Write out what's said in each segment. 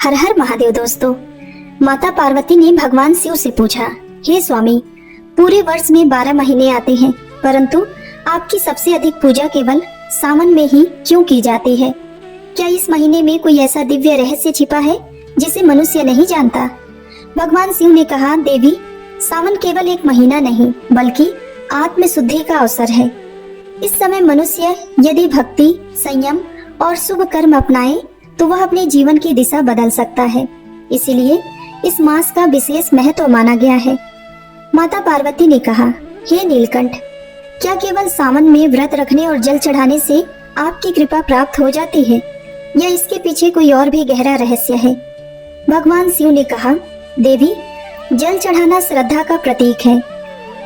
हर हर महादेव दोस्तों। माता पार्वती ने भगवान शिव से पूछा, हे स्वामी, पूरे वर्ष में 12 महीने आते हैं, परंतु आपकी सबसे अधिक पूजा केवल सावन में ही क्यों की जाती है? क्या इस महीने में कोई ऐसा दिव्य रहस्य छिपा है जिसे मनुष्य नहीं जानता? भगवान शिव ने कहा, देवी, सावन केवल एक महीना नहीं बल्कि आत्म शुद्धि का अवसर है। इस समय मनुष्य यदि भक्ति, संयम और शुभ कर्म अपनाए तो वह अपने जीवन की दिशा बदल सकता है। इसीलिए इस मास का विशेष महत्व माना गया है। माता पार्वती ने कहा, हे नीलकंठ, क्या केवल सावन में व्रत रखने और जल चढ़ाने से आपकी कृपा प्राप्त हो जाती है या इसके पीछे कोई और भी गहरा रहस्य है? भगवान शिव ने कहा, देवी, जल चढ़ाना श्रद्धा का प्रतीक है,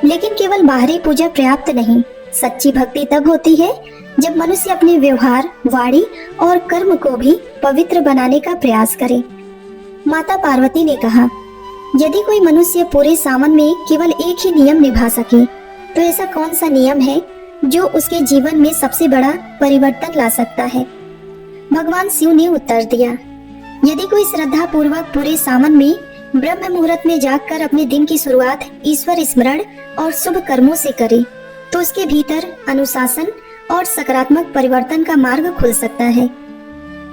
लेकिन केवल बाहरी पूजा पर्याप्त नहीं। सच्ची भक्ति तब होती है जब मनुष्य अपने व्यवहार, वाणी और कर्म को भी पवित्र बनाने का प्रयास करे। माता पार्वती ने कहा, यदि कोई मनुष्य पूरे सावन में केवल एक ही नियम निभा सके तो ऐसा कौन सा नियम है जो उसके जीवन में सबसे बड़ा परिवर्तन ला सकता है? भगवान शिव ने उत्तर दिया, यदि कोई श्रद्धा पूर्वक पूरे सावन में ब्रह्म मुहूर्त में जागकर अपने दिन की शुरुआत ईश्वर स्मरण और शुभ कर्मों से करे तो उसके भीतर अनुशासन और सकारात्मक परिवर्तन का मार्ग खुल सकता है।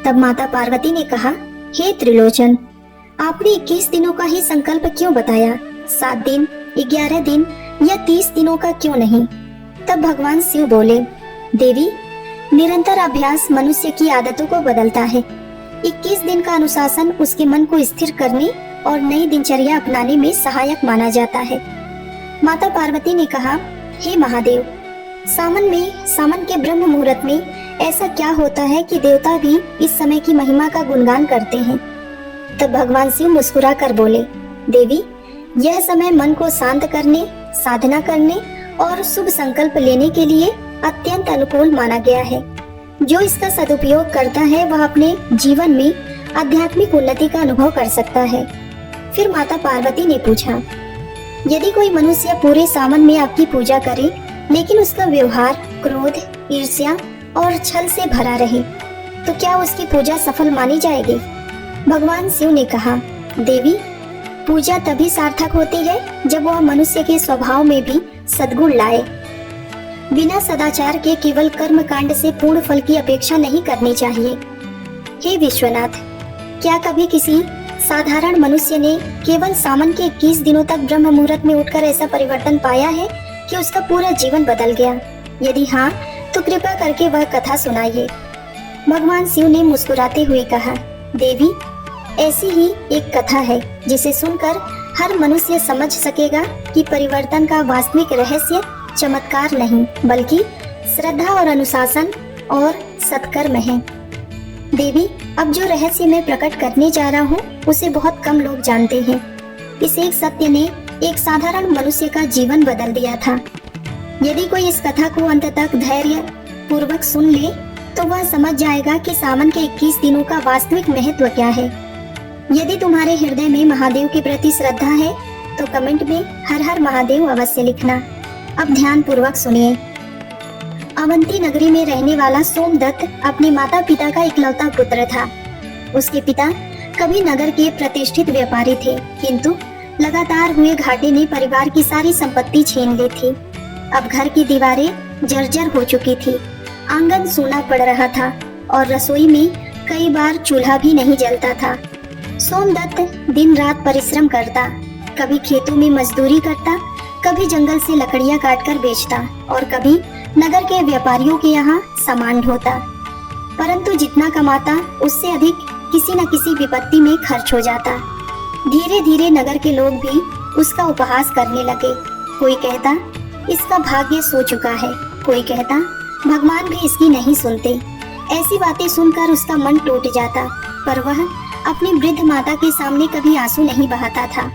तब माता पार्वती ने कहा, हे त्रिलोचन, आपने 21 दिनों का ही संकल्प क्यों बताया? 7 दिन, 11 दिन या 30 दिनों का क्यों नहीं? तब भगवान शिव बोले, देवी, निरंतर अभ्यास मनुष्य की आदतों को बदलता है। 21 दिन का अनुशासन उसके मन को स्थिर करने और नई दिनचर्या अपनाने में सहायक माना जाता है। माता पार्वती ने कहा, हे महादेव, सावन के ब्रह्म मुहूर्त में ऐसा क्या होता है कि देवता भी इस समय की महिमा का गुणगान करते हैं? तब भगवान शिव मुस्कुरा कर बोले, देवी, यह समय मन को शांत करने, साधना करने और शुभ संकल्प लेने के लिए अत्यंत अनुकूल माना गया है। जो इसका सदुपयोग करता है वह अपने जीवन में आध्यात्मिक उन्नति का अनुभव कर सकता है। फिर माता पार्वती ने पूछा, यदि कोई मनुष्य पूरे सावन में आपकी पूजा करे लेकिन उसका व्यवहार क्रोध, ईर्ष्या और छल से भरा रहे तो क्या उसकी पूजा सफल मानी जाएगी? भगवान शिव ने कहा, देवी, पूजा तभी सार्थक होती है जब वह मनुष्य के स्वभाव में भी सद्गुण लाए। बिना सदाचार के केवल कर्म कांड से पूर्ण फल की अपेक्षा नहीं करनी चाहिए। हे विश्वनाथ, क्या कभी किसी साधारण मनुष्य ने केवल सावन के 21 दिनों तक ब्रह्म मुहूर्त में उठकर ऐसा परिवर्तन पाया है कि उसका पूरा जीवन बदल गया? यदि हाँ, तो कृपा करके वह कथा सुनाइए। भगवान शिव ने मुस्कुराते हुए कहा, देवी, ऐसी ही एक कथा है जिसे सुनकर हर मनुष्य समझ सकेगा कि परिवर्तन का वास्तविक रहस्य चमत्कार नहीं बल्कि श्रद्धा और अनुशासन और सत्कर्म है। देवी, अब जो रहस्य मैं प्रकट करने जा रहा हूँ उसे बहुत कम लोग जानते हैं। इस एक सत्य ने एक साधारण मनुष्य का जीवन बदल दिया था। यदि कोई इस कथा को अंत तक धैर्य पूर्वक सुन ले तो वह समझ जाएगा कि सावन के 21 दिनों का वास्तविक महत्व क्या है। यदि तुम्हारे हृदय में महादेव के प्रति श्रद्धा है तो कमेंट में हर हर महादेव अवश्य लिखना। अब ध्यान पूर्वक सुनिए। अवंती नगरी में रहने वाला सोमदत्त अपने माता पिता का इकलौता पुत्र था। उसके पिता कभी नगर के प्रतिष्ठित व्यापारी थे, किंतु लगातार हुए घाटे ने परिवार की सारी संपत्ति छीन ली थी। अब घर की दीवारें जर्जर हो चुकी थी, आंगन सूना पड़ रहा था और रसोई में कई बार चूल्हा भी नहीं जलता था। सोमदत्त दिन रात परिश्रम करता, कभी खेतों में मजदूरी करता, कभी जंगल से लकड़ियां काटकर बेचता और कभी नगर के व्यापारियों के यहाँ सामान ढोता। परंतु जितना कमाता उससे अधिक किसी न किसी विपत्ति में खर्च हो जाता। धीरे धीरे नगर के लोग भी उसका उपहास करने लगे। कोई कहता, इसका भाग्य सो चुका है, कोई कहता, भगवान भी इसकी नहीं सुनते। ऐसी बातें सुनकर उसका मन टूट जाता, पर वह अपनी वृद्ध माता के सामने कभी आंसू नहीं बहाता था।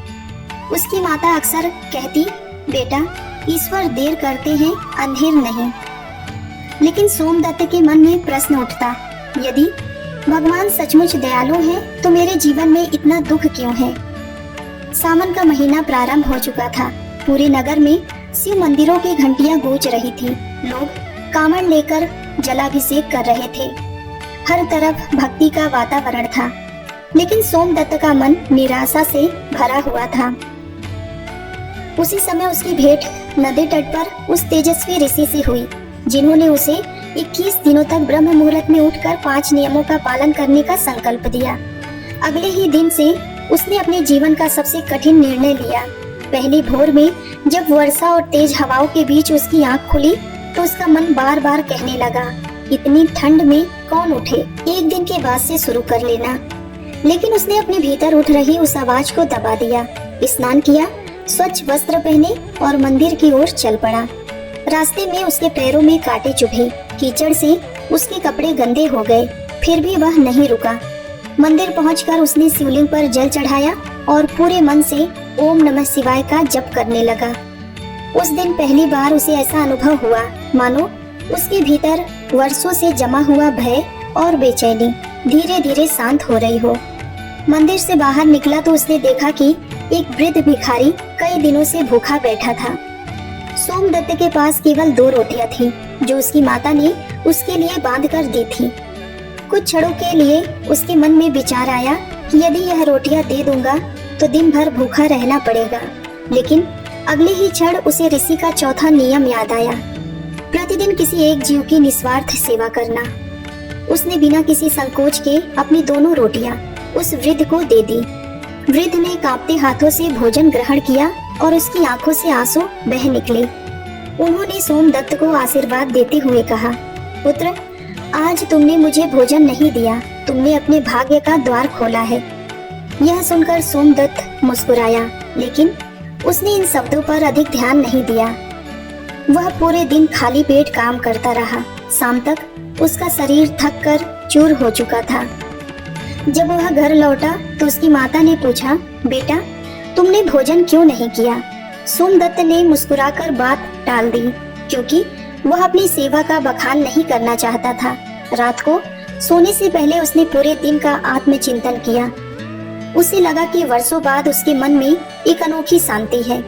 उसकी माता अक्सर कहती, बेटा, ईश्वर देर करते हैं, अंधेर नहीं। लेकिन सोमदत्त के मन में प्रश्न उठता, यदि भगवान सचमुच दयालु हैं तो मेरे जीवन में इतना दुख क्यों है? सावन का महीना प्रारंभ हो चुका था। पूरे नगर में शिव मंदिरों की घंटियां गूंज रही थी। लोग कांवड़ लेकर जलाभिषेक कर रहे थे। हर तरफ भक्ति का वातावरण था। लेकिन सोमदत्त का मन निराशा से भरा हुआ था। उसी समय उसकी भेंट नदी तट पर उस तेजस्वी ऋषि से हुई, जिन्होंने उसे 21 दिनों तक ब्रह्म मुहूर्त में उठकर 5 नियमों का पालन करने का संकल्प दिया। अगले ही दिन से उसने अपने जीवन का सबसे कठिन निर्णय लिया। पहली भोर में जब वर्षा और तेज हवाओं के बीच उसकी आंख खुली तो उसका मन बार बार कहने लगा, इतनी ठंड में कौन उठे, एक दिन के बाद से शुरू कर लेना। लेकिन उसने अपने भीतर उठ रही उस आवाज को दबा दिया, स्नान किया, स्वच्छ वस्त्र पहने और मंदिर की ओर चल पड़ा। रास्ते में उसके पैरों में कांटे चुभे, कीचड़ से उसके कपड़े गंदे हो गए, फिर भी वह नहीं रुका। मंदिर पहुंचकर उसने शिवलिंग पर जल चढ़ाया और पूरे मन से ओम नमः शिवाय का जप करने लगा। उस दिन पहली बार उसे ऐसा अनुभव हुआ मानो उसके भीतर वर्षों से जमा हुआ भय और बेचैनी धीरे धीरे शांत हो रही हो। मंदिर से बाहर निकला तो उसने देखा कि एक वृद्ध भिखारी कई दिनों से भूखा बैठा था। सोमदत्त के पास केवल 2 रोटियां थी जो उसकी माता ने उसके लिए बांध कर दी थी। कुछ क्षणों के लिए उसके मन में विचार आया कि यदि यह रोटियां दे दूंगा तो दिन भर भूखा रहना पड़ेगा। लेकिन अगले ही क्षण उसे ऋषि का चौथा नियम याद आया, प्रतिदिन किसी एक जीव की निस्वार्थ सेवा करना। उसने बिना किसी संकोच के अपनी दोनों रोटियां उस वृद्ध को दे दी। वृद्ध ने कांपते हाथों से भोजन ग्रहण किया और उसकी आंखों से आंसू बह निकले। उन्होंने सोमदत्त को आशीर्वाद देते हुए कहा, पुत्र, आज तुमने मुझे भोजन नहीं दिया, तुमने अपने भाग्य का द्वार खोला है। यह सुनकर सोमदत्त मुस्कुराया, लेकिन उसने इन शब्दों पर अधिक ध्यान नहीं दिया। वह पूरे दिन खाली पेट काम करता रहा। शाम तक उसका शरीर थक कर चूर हो चुका था। जब वह घर लौटा तो उसकी माता ने पूछा, बेटा, तुमने भोजन क्यों नहीं किया? सोमदत्त ने मुस्कुराकर बात टाल दी, क्योंकि वह अपनी सेवा का बखान नहीं करना चाहता था। रात को सोने से पहले उसने पूरे दिन का आत्मचिंतन किया। उसे लगा कि वर्षों बाद उसके मन में एक अनोखी शांति है।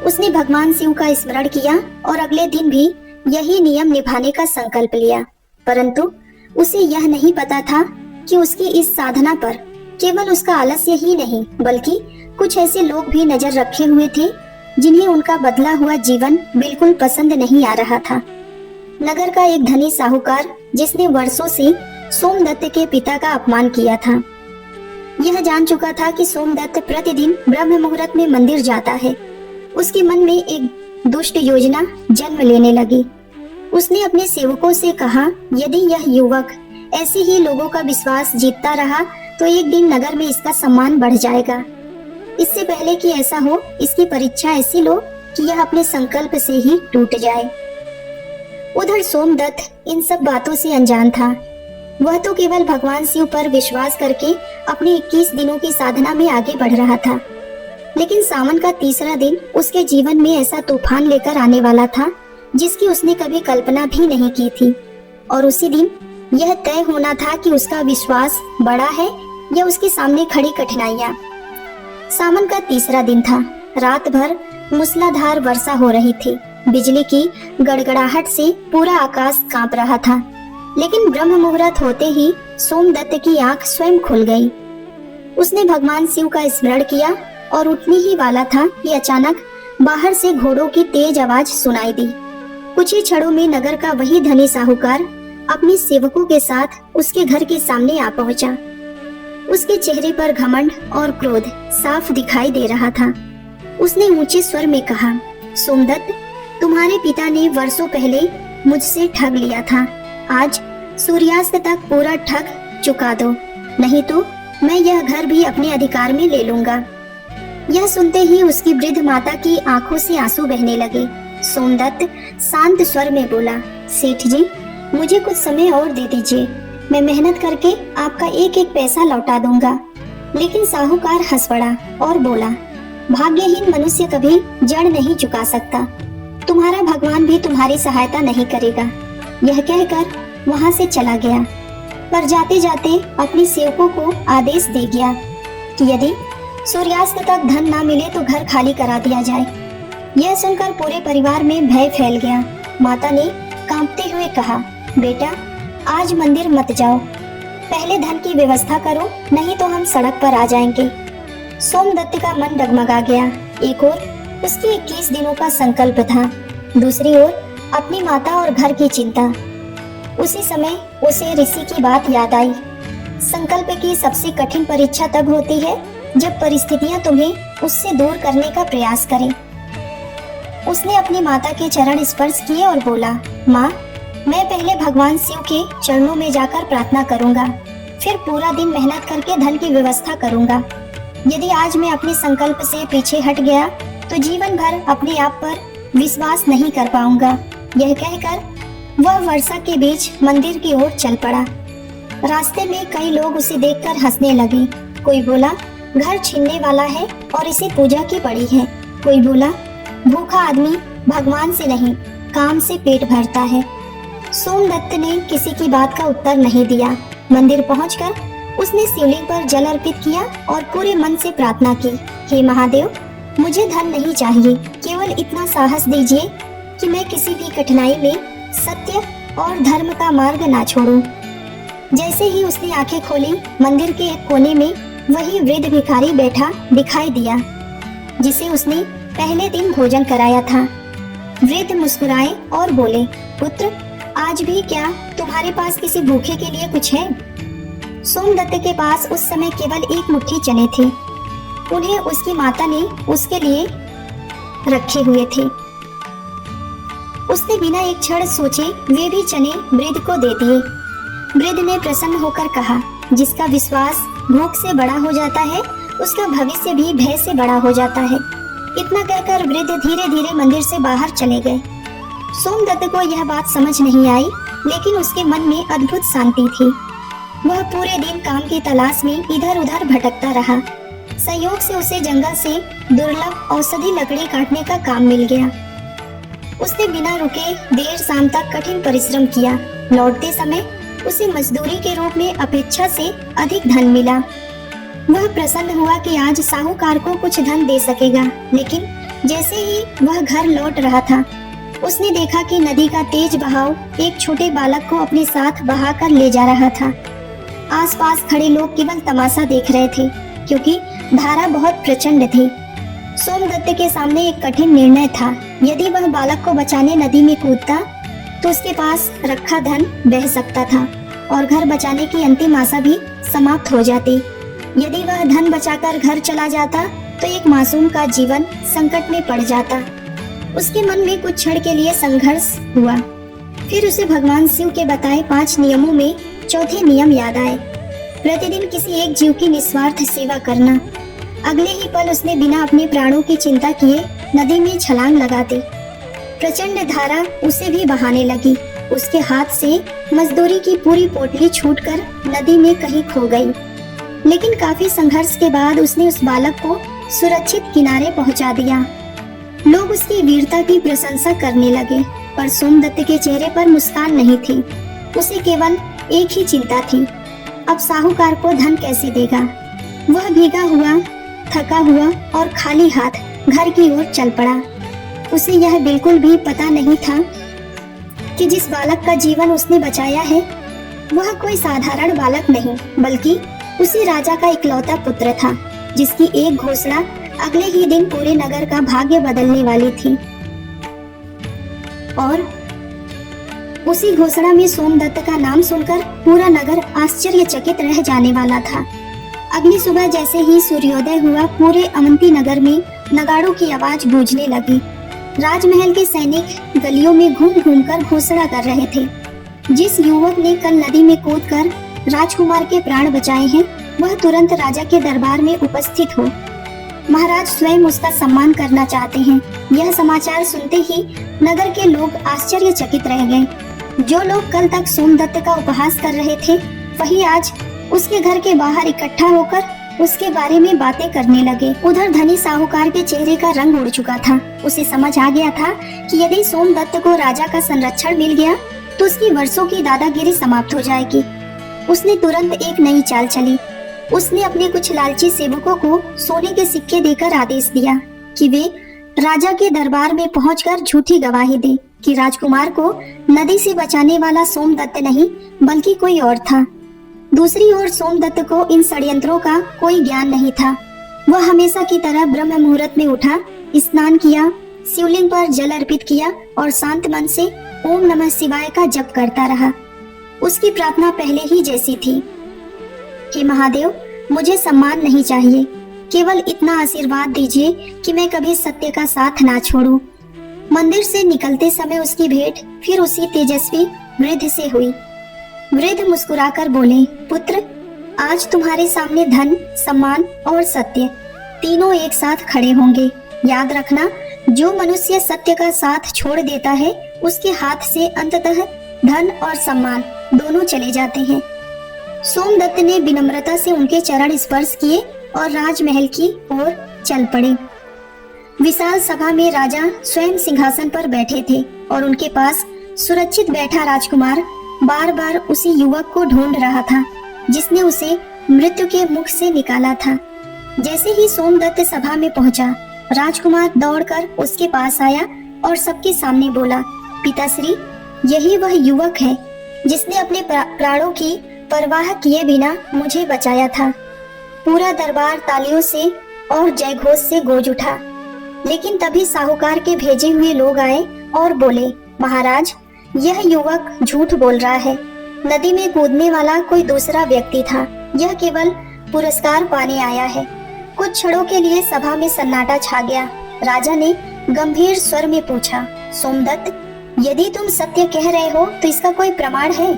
उसने भगवान शिव का स्मरण किया और अगले दिन भी यही नियम निभाने का संकल्प लिया। परंतु उसे यह नहीं पता था कि उसकी इस साधना पर केवल उसका आलस्य ही नहीं बल्कि कुछ ऐसे लोग भी नजर रखे हुए थे जिन्हें उनका बदला हुआ जीवन बिल्कुल पसंद नहीं आ रहा था। नगर का एक धनी साहूकार जिसने वर्षों से सोमदत्त के पिता का अपमान किया था, यह जान चुका था कि सोमदत्त प्रतिदिन ब्रह्म मुहूर्त में मंदिर जाता है। उसके मन में एक दुष्ट योजना जन्म लेने लगी। उसने अपने सेवकों से कहा, यदि यह युवक ऐसे ही लोगों का विश्वास जीतता रहा तो एक दिन नगर में इसका सम्मान बढ़ जाएगा। इससे पहले कि ऐसा हो, इसकी परीक्षा ऐसी लो कि यह अपने संकल्प से ही टूट जाए। उधर सोमदत्त इन सब बातों से अनजान था। वह तो केवल भगवान शिव पर विश्वास करके अपने 21 दिनों की साधना में आगे बढ़ रहा था। लेकिन सावन का तीसरा दिन उसके जीवन में ऐसा तूफान लेकर आने वाला था जिसकी उसने कभी कल्पना भी नहीं की थी। और उसी दिन यह तय होना था कि उसका विश्वास बड़ा है या उसके सामने खड़ी कठिनाइयां। सावन का तीसरा दिन था। रात भर मूसलाधार वर्षा हो रही थी। बिजली की गड़गड़ाहट से पूरा आकाश कांप रहा था। लेकिन ब्रह्म मुहूर्त होते ही सोमदत्त की आंख स्वयं खुल गई। उसने भगवान शिव का स्मरण किया और उठने ही वाला था कि अचानक बाहर से घोड़ों की तेज आवाज सुनाई दी। कुछ ही क्षणों में नगर का वही धनी साहूकार अपने सेवकों के साथ उसके घर के सामने आ पहुंचा। उसके चेहरे पर घमंड और क्रोध साफ दिखाई दे रहा था। उसने ऊंचे स्वर में कहा, सोमदत्त, तुम्हारे पिता ने वर्षों पहले मुझसे ठग लिया था। आज सूर्यास्त तक पूरा ठग चुका दो, नहीं तो मैं यह घर भी अपने अधिकार में ले लूंगा। यह सुनते ही उसकी वृद्ध माता की आंखों से आंसू बहने लगे। सोमदत्त शांत स्वर में बोला, सेठ जी, मुझे कुछ समय और दे दीजिए, मैं मेहनत करके आपका एक एक पैसा लौटा दूंगा। लेकिन साहूकार हंस पड़ा और बोला, भाग्यहीन मनुष्य कभी जड़ नहीं चुका सकता, तुम्हारा भगवान भी तुम्हारी सहायता नहीं करेगा। यह कहकर वहां से चला गया, पर जाते जाते अपने सेवकों को आदेश दे गया कि यदि सूर्यास्त तक धन ना मिले तो घर खाली करा दिया जाए। यह सुनकर पूरे परिवार में भय फैल गया। माता ने कांपते हुए कहा, बेटा, आज मंदिर मत जाओ। पहले धन की व्यवस्था करो, नहीं तो हम सड़क पर आ जाएंगे। सोमदत्त का मन डगमगा गया। एक ओर उसके 21 दिनों का संकल्प था, दूसरी ओर अपनी माता और घर की चिंता। उसी समय उसे ऋषि की बात याद आई। संकल्प की सबसे कठिन परीक्षा तब होती है जब परिस्थितियां तुम्हें उससे दूर करने का प्रयास करें। उसने अपनी माता के चरण स्पर्श किए और बोला, माँ, मैं पहले भगवान शिव के चरणों में जाकर प्रार्थना करूंगा, फिर पूरा दिन मेहनत करके धन की व्यवस्था करूंगा। यदि आज मैं अपने संकल्प से पीछे हट गया तो जीवन भर अपने आप पर विश्वास नहीं कर पाऊंगा। यह कहकर वह वर्षा के बीच मंदिर की ओर चल पड़ा। रास्ते में कई लोग उसे देखकर हंसने लगे। कोई बोला, घर छीनने वाला है और इसे पूजा की पड़ी है। कोई बोला, भूखा आदमी भगवान से नहीं, काम से पेट भरता है। सोमदत्त ने किसी की बात का उत्तर नहीं दिया। मंदिर पहुंचकर उसने शिवलिंग पर जल अर्पित किया और पूरे मन से प्रार्थना की, हे महादेव, मुझे धन नहीं चाहिए, केवल इतना साहस दीजिए कि मैं किसी भी कठिनाई में सत्य और धर्म का मार्ग ना छोड़ूं। जैसे ही उसने आंखें खोली, मंदिर के एक कोने में वही वृद्ध भिखारी बैठा दिखाई दिया जिसे उसने पहले दिन भोजन कराया था। वृद्ध मुस्कुराए और बोले, पुत्र, आज भी क्या तुम्हारे पास किसी भूखे के लिए कुछ है? सोमदत्त के पास उस समय केवल एक मुट्ठी चने थे। उन्हें उसकी माता ने उसके लिए रखे हुए थे। उसने बिना एक क्षण सोचे वे भी चने वृद्ध को दे दिए। वृद्ध ने प्रसन्न होकर कहा, जिसका विश्वास भूख से बड़ा हो जाता है, उसका भविष्य भी भय से बड़ा हो जाता है। इतना कहकर वृद्ध धीरे धीरे मंदिर से बाहर चले गए। सोमदत्त को यह बात समझ नहीं आई, लेकिन उसके मन में अद्भुत शांति थी। वह पूरे दिन काम की तलाश में इधर उधर भटकता रहा। संयोग से उसे जंगल से दुर्लभ औषधि लकड़ी काटने का काम मिल गया। उसने बिना रुके देर शाम तक कठिन परिश्रम किया। लौटते समय उसे मजदूरी के रूप में अपेक्षा से अधिक धन मिला। वह प्रसन्न हुआ कि आज साहूकार को कुछ धन दे सकेगा, लेकिन जैसे ही वह घर लौट रहा था, उसने देखा कि नदी का तेज बहाव एक छोटे बालक को अपने साथ बहाकर ले जा रहा था। आसपास खड़े लोग केवल तमाशा देख रहे थे, क्योंकि धारा बहुत प्रचंड थी। सोमदत्त के सामने एक कठिन निर्णय था। यदि वह बालक को बचाने नदी में कूदता तो उसके पास रखा धन बह सकता था और घर बचाने की अंतिम आशा भी समाप्त हो जाती। यदि वह धन बचाकर घर चला जाता तो एक मासूम का जीवन संकट में पड़ जाता। उसके मन में कुछ क्षण के लिए संघर्ष हुआ। फिर उसे भगवान शिव के बताए 5 नियमों में चौथे नियम याद आए। प्रतिदिन किसी एक जीव की निस्वार्थ सेवा करना। अगले ही पल उसने बिना अपने प्राणों की चिंता किए नदी में छलांग लगा दी। प्रचंड धारा उसे भी बहाने लगी। उसके हाथ से मजदूरी की पूरी पोटली छूटकर नदी में कहीं खो गई। लेकिन काफी संघर्ष के बाद उसने उस बालक को सुरक्षित किनारे पहुंचा दिया। लोग उसकी वीरता की प्रशंसा करने लगे, पर सोमदत्त के चेहरे पर मुस्कान नहीं थी। उसे केवल एक ही चिंता थी, अब साहूकार को धन कैसे देगा। वह भीगा हुआ, थका हुआ और खाली हाथ घर की ओर चल पड़ा। उसे यह बिल्कुल भी पता नहीं था कि जिस बालक का जीवन उसने बचाया है वह कोई साधारण बालक नहीं, बल्कि उसी राजा का इकलौता पुत्र था, जिसकी एक घोषणा अगले ही दिन पूरे नगर का भाग्य बदलने वाली थी। और उसी घोषणा में सोमदत्त का नाम सुनकर पूरा नगर आश्चर्यचकित रह जाने वाला था। अगली सुबह जैसे ही सूर्योदय हुआ, पूरे अवंती नगर में नगाड़ों की आवाज गूंजने लगी। राजमहल के सैनिक गलियों में घूम घूम कर घोषणा कर रहे थे, जिस युवक ने कल नदी में कूदकर राजकुमार के प्राण बचाए हैं, वह तुरंत राजा के दरबार में उपस्थित हो। महाराज स्वयं उसका सम्मान करना चाहते हैं। यह समाचार सुनते ही नगर के लोग आश्चर्यचकित रह गए। जो लोग कल तक सोमदत्त का उपहास कर रहे थे, वही आज उसके घर के बाहर इकट्ठा होकर उसके बारे में बातें करने लगे। उधर धनी साहूकार के चेहरे का रंग उड़ चुका था। उसे समझ आ गया था कि यदि सोमदत्त को राजा का संरक्षण मिल गया तो उसकी वर्षों की दादागिरी समाप्त हो जाएगी। उसने तुरंत एक नई चाल चली। उसने अपने कुछ लालची सेवकों को सोने के सिक्के देकर आदेश दिया कि वे राजा के दरबार में पहुंचकर झूठी गवाही दें कि राजकुमार को नदी से बचाने वाला सोमदत्त नहीं बल्कि कोई और था। दूसरी ओर सोमदत्त को इन षड्यंत्रों का कोई ज्ञान नहीं था। वह हमेशा की तरह ब्रह्म मुहूर्त में उठा, स्नान किया, शिवलिंग पर जल अर्पित किया और शांत मन से ओम नमः शिवाय का जप करता रहा। उसकी प्रार्थना पहले ही जैसी थी। हे महादेव, मुझे सम्मान नहीं चाहिए, केवल इतना आशीर्वाद दीजिए कि मैं कभी सत्य का साथ ना छोड़ूं। मंदिर से निकलते समय उसकी भेंट फिर उसी तेजस्वी वृद्ध से हुई। वृद्ध मुस्कुराकर बोले, पुत्र, आज तुम्हारे सामने धन, सम्मान और सत्य तीनों एक साथ खड़े होंगे। याद रखना, जो मनुष्य सत्य का साथ छोड़ देता है उसके हाथ से अंततः धन और सम्मान दोनों चले जाते हैं। सोमदत्त ने विनम्रता से उनके चरण स्पर्श किए और राजमहल की ओर चल पड़े। विशाल सभा में राजा स्वयं सिंहासन पर बैठे थे और उनके पास सुरक्षित बैठा राजकुमार बार बार उसी युवक को ढूंढ रहा था जिसने उसे मृत्यु के मुख से निकाला था। जैसे ही सोमदत्त सभा में पहुंचा, राजकुमार दौड़कर उसके पास आया और सबके सामने बोला, पिताश्री, यही वह युवक है जिसने अपने प्राणों की परवाह किए बिना मुझे बचाया था। पूरा दरबार तालियों से और जयघोष से गूंज उठा। लेकिन तभी साहूकार के भेजे हुए लोग आए और बोले, महाराज, यह युवक झूठ बोल रहा है। नदी में कूदने वाला कोई दूसरा व्यक्ति था। यह केवल पुरस्कार पाने आया है। कुछ क्षणों के लिए सभा में सन्नाटा छा गया। राजा ने गंभीर स्वर में पूछा, सोमदत्त, यदि तुम सत्य कह रहे हो तो इसका कोई प्रमाण है?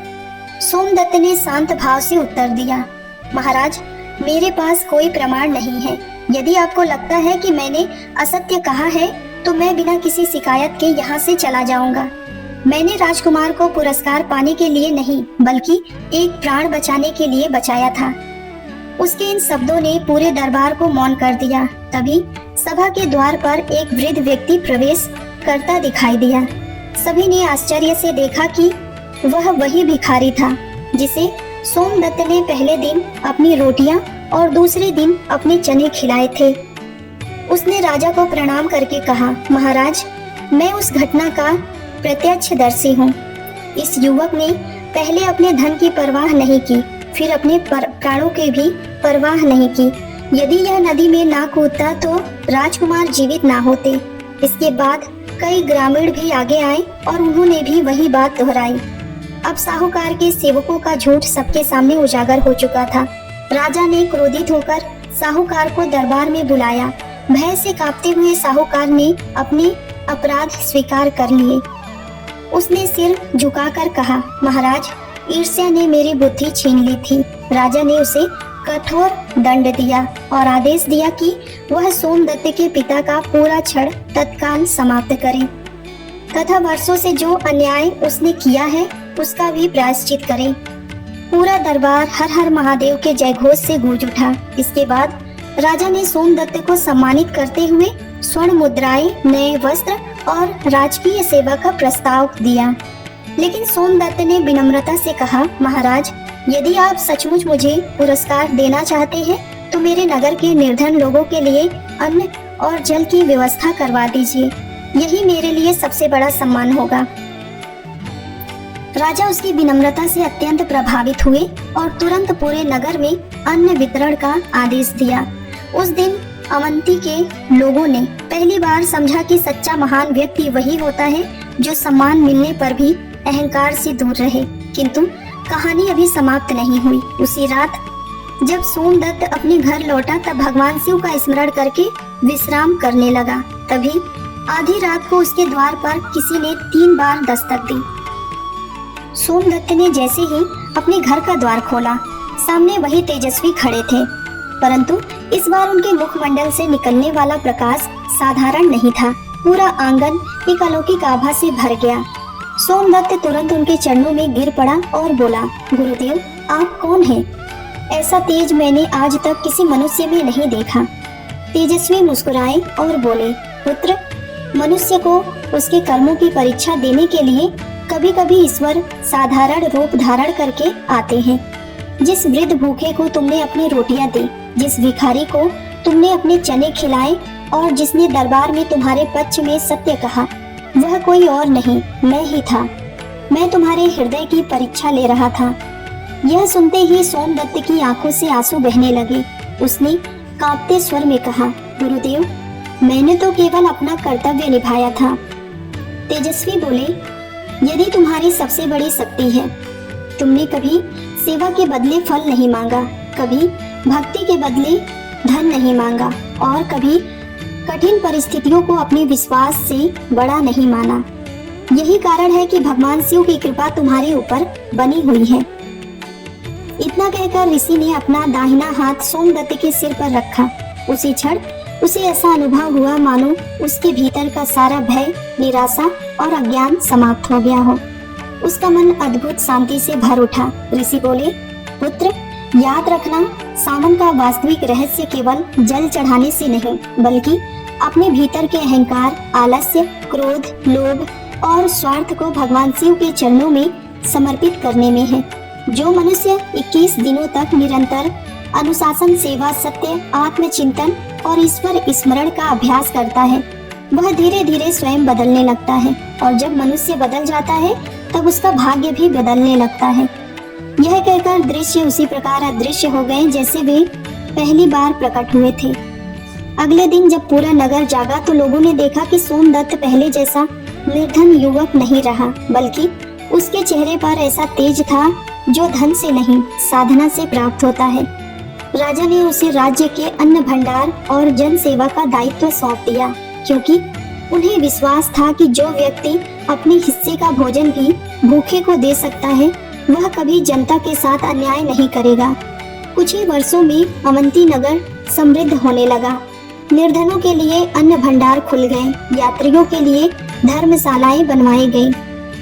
सोमदत्त ने शांत भाव से उत्तर दिया, महाराज, मेरे पास कोई प्रमाण नहीं है। यदि आपको लगता है कि मैंने असत्य कहा है तो मैं बिना किसी शिकायत के यहाँ से चला जाऊंगा। मैंने राजकुमार को पुरस्कार पाने के लिए नहीं, बल्कि एक प्राण बचाने के लिए बचाया था। उसके इन शब्दों ने पूरे दरबार को मौन कर दिया। तभी सभा के द्वार पर एक वृद्ध व्यक्ति प्रवेश करता दिखाई दिया। सभी ने आश्चर्य से देखा कि वह वही भिखारी था जिसे सोमदत्त ने पहले दिन अपनी रोटियां और दूसरे दिन अपने चने खिलाए थे। उसने राजा को प्रणाम करके कहा, महाराज, मैं उस घटना का प्रत्यक्षदर्शी हूँ। इस युवक ने पहले अपने धन की परवाह नहीं की, फिर अपने प्राणों की भी परवाह नहीं की। यदि यह नदी में ना कूदता तो राजकुमार जीवित ना होते। इसके बाद कई ग्रामीण भी आगे आए और उन्होंने भी वही बात दोहराई। अब साहूकार के सेवकों का झूठ सबके सामने उजागर हो चुका था। राजा ने क्रोधित होकर साहूकार को दरबार में बुलाया। भय से कांपते हुए साहूकार ने अपने अपराध स्वीकार कर लिए। उसने सिर झुकाकर कहा, महाराज, ईर्ष्या ने मेरी बुद्धि छीन ली थी। राजा ने उसे कठोर दंड दिया और आदेश दिया कि वह सोमदत्त के पिता का पूरा छल तत्काल समाप्त करे तथा वर्षों से जो अन्याय उसने किया है उसका भी प्रायश्चित करे। पूरा दरबार हर हर महादेव के जयघोष से गूंज उठा। इसके बाद राजा ने सोमदत्त को सम्मानित करते हुए स्वर्ण मुद्राएं, नए वस्त्र और राजकीय सेवा का प्रस्ताव दिया। लेकिन सोमदत्त ने विनम्रता से कहा, महाराज, यदि आप सचमुच मुझे पुरस्कार देना चाहते हैं तो मेरे नगर के निर्धन लोगों के लिए अन्न और जल की व्यवस्था करवा दीजिए। यही मेरे लिए सबसे बड़ा सम्मान होगा। राजा उसकी विनम्रता से अत्यंत प्रभावित हुए और तुरंत पूरे नगर में अन्न वितरण का आदेश दिया। उस दिन अवंती के लोगों ने पहली बार समझा कि सच्चा महान व्यक्ति वही होता है जो सम्मान मिलने पर भी अहंकार से दूर रहे। किंतु कहानी अभी समाप्त नहीं हुई। उसी रात जब सोमदत्त अपने घर लौटा तब भगवान शिव का स्मरण करके विश्राम करने लगा। तभी आधी रात को उसके द्वार पर किसी ने 3 बार दस्तक दी। सोमदत्त ने जैसे ही अपने घर का द्वार खोला, सामने वही तेजस्वी खड़े थे, परंतु इस बार उनके मुखमंडल से निकलने वाला प्रकाश साधारण नहीं था। पूरा आंगन एक अलौकिक आभा से भर गया। सोमदत्त तुरंत उनके चरणों में गिर पड़ा और बोला, गुरुदेव, आप कौन हैं? ऐसा तेज मैंने आज तक किसी मनुष्य में नहीं देखा। तेजस्वी मुस्कुराए और बोले, पुत्र, मनुष्य को उसके कर्मों की परीक्षा देने के लिए कभी कभी ईश्वर साधारण रूप धारण करके आते हैं। जिस वृद्ध भूखे को तुमने अपनी रोटियां दी, जिस भिखारी को तुमने अपने चने खिलाए और जिसने दरबार में तुम्हारे पक्ष में सत्य कहा, वह कोई और नहीं, मैं ही था। मैं तुम्हारे हृदय की परीक्षा ले रहा था। यह सुनते ही सोमदत्त की आंखों से आंसू बहने लगे। उसने कांपते स्वर में कहा, गुरुदेव, मैंने तो केवल अपना कर्तव्य निभाया था। तेजस्वी बोले, यदि तुम्हारी सबसे बड़ी शक्ति है, तुमने कभी सेवा के बदले फल नहीं मांगा, कभी भक्ति के बदले धन नहीं मांगा और कभी कठिन परिस्थितियों को अपने विश्वास से बड़ा नहीं माना। यही कारण है कि भगवान शिव की कृपा तुम्हारे ऊपर बनी हुई है। इतना कहकर ऋषि ने अपना दाहिना हाथ सोमदत्त के सिर पर रखा। उसी क्षण उसे ऐसा अनुभव हुआ मानो उसके भीतर का सारा भय, निराशा और अज्ञान समाप्त हो गया हो। उसका मन अद्भुत शांति से भर उठा। ऋषि बोले, पुत्र, याद रखना, सावन का वास्तविक रहस्य केवल जल चढ़ाने से नहीं, बल्कि अपने भीतर के अहंकार, आलस्य, क्रोध, लोभ और स्वार्थ को भगवान शिव के चरणों में समर्पित करने में है। जो मनुष्य 21 दिनों तक निरंतर अनुशासन, सेवा, सत्य, आत्मचिंतन और ईश्वर स्मरण का अभ्यास करता है, वह धीरे धीरे स्वयं बदलने लगता है। और जब मनुष्य बदल जाता है, तब उसका भाग्य भी बदलने लगता है। यह कहकर दृश्य उसी प्रकार अदृश्य हो गए जैसे वे पहली बार प्रकट हुए थे। अगले दिन जब पूरा नगर जागा तो लोगों ने देखा कि सोमदत्त पहले जैसा निर्धन युवक नहीं रहा, बल्कि उसके चेहरे पर ऐसा तेज था जो धन से नहीं, साधना से प्राप्त होता है। राजा ने उसे राज्य के अन्न भंडार और जन सेवा का दायित्व सौंप दिया, क्योंकि उन्हें विश्वास था कि जो व्यक्ति अपने हिस्से का भोजन भी भूखे को दे सकता है, वह कभी जनता के साथ अन्याय नहीं करेगा। कुछ ही वर्षों में अवंती नगर समृद्ध होने लगा। निर्धनों के लिए अन्न भंडार खुल गए, यात्रियों के लिए धर्मशालाएं बनवाई गई,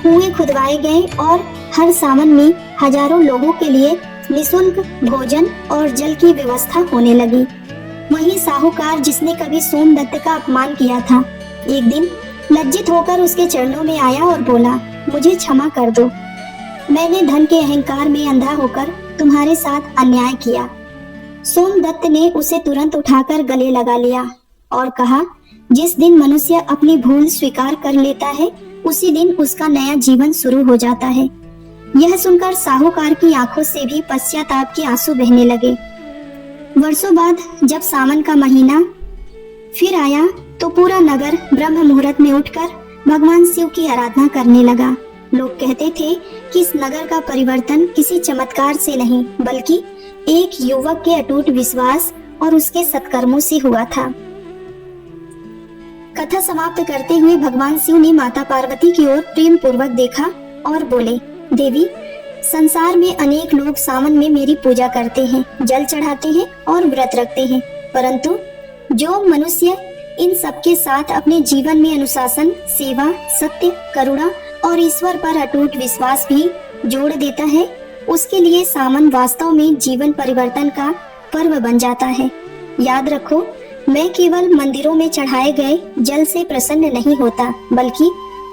कुएं खुदवाए गए और हर सावन में हजारों लोगों के लिए निःशुल्क भोजन और जल की व्यवस्था होने लगी। वही साहूकार जिसने कभी सोमदत्त का अपमान किया था, एक दिन लज्जित होकर उसके चरणों में आया और बोला, मुझे क्षमा कर दो, मैंने धन के अहंकार में अंधा होकर तुम्हारे साथ अन्याय किया। सोमदत्त ने उसे तुरंत उठाकर गले लगा लिया और कहा, जिस दिन मनुष्य अपनी भूल स्वीकार कर लेता है, उसी दिन उसका नया जीवन शुरू हो जाता है। यह सुनकर साहूकार की आंखों से भी पश्चाताप के आंसू बहने लगे। वर्षों बाद जब सावन का महीना फिर आया तो पूरा नगर ब्रह्म मुहूर्त में उठकर भगवान शिव की आराधना करने लगा। लोग कहते थे कि इस नगर का परिवर्तन किसी चमत्कार से नहीं, बल्कि एक युवक के अटूट विश्वास और उसके सत्कर्मों से हुआ था। कथा समाप्त करते हुए भगवान शिव ने माता पार्वती की ओर प्रेम पूर्वक देखा और बोले, देवी, संसार में अनेक लोग सावन में मेरी पूजा करते हैं, जल चढ़ाते हैं और व्रत रखते हैं, परंतु जो मनुष्य इन सबके साथ अपने जीवन में अनुशासन, सेवा, सत्य, करुणा और ईश्वर पर अटूट विश्वास भी जोड़ देता है, उसके लिए सावन वास्तव में जीवन परिवर्तन का पर्व बन जाता है। याद रखो, मैं केवल मंदिरों में चढ़ाए गए जल से प्रसन्न नहीं होता, बल्कि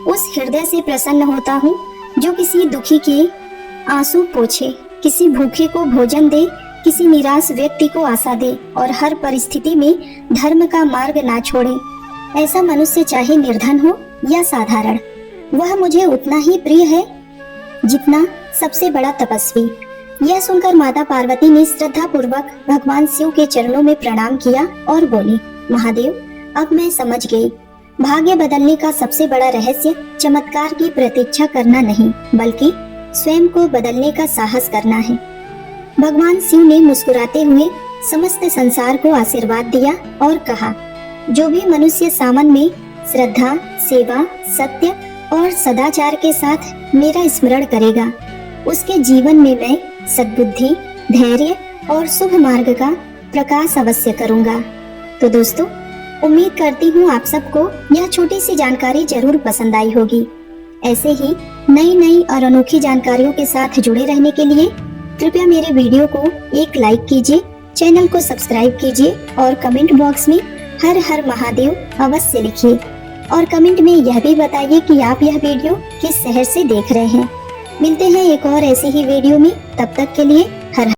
उस हृदय से प्रसन्न होता हूँ जो किसी दुखी के आंसू पोंछे, किसी भूखे को भोजन दे, किसी निराश व्यक्ति को आशा दे और हर परिस्थिति में धर्म का मार्ग ना छोड़े। ऐसा मनुष्य चाहे निर्धन हो या साधारण, वह मुझे उतना ही प्रिय है जितना सबसे बड़ा तपस्वी। यह सुनकर माता पार्वती ने श्रद्धा पूर्वक भगवान शिव के चरणों में प्रणाम किया और बोली, महादेव, अब मैं समझ गई, भाग्य बदलने का सबसे बड़ा रहस्य चमत्कार की प्रतीक्षा करना नहीं, बल्कि स्वयं को बदलने का साहस करना है। भगवान शिव ने मुस्कुराते हुए समस्त संसार को आशीर्वाद दिया और कहा, जो भी मनुष्य सावन में श्रद्धा, सेवा, सत्य और सदाचार के साथ मेरा स्मरण करेगा, उसके जीवन में मैं सद्बुद्धि, धैर्य और शुभ मार्ग का प्रकाश अवश्य करूंगा। तो दोस्तों, उम्मीद करती हूँ आप सबको यह छोटी सी जानकारी जरूर पसंद आई होगी। ऐसे ही नई नई और अनोखी जानकारियों के साथ जुड़े रहने के लिए कृपया मेरे वीडियो को एक लाइक कीजिए, चैनल को सब्सक्राइब कीजिए और कमेंट बॉक्स में हर हर महादेव अवश्य लिखिए और कमेंट में यह भी बताइए कि आप यह वीडियो किस शहर से देख रहे हैं। मिलते हैं एक और ऐसी ही वीडियो में, तब तक के लिए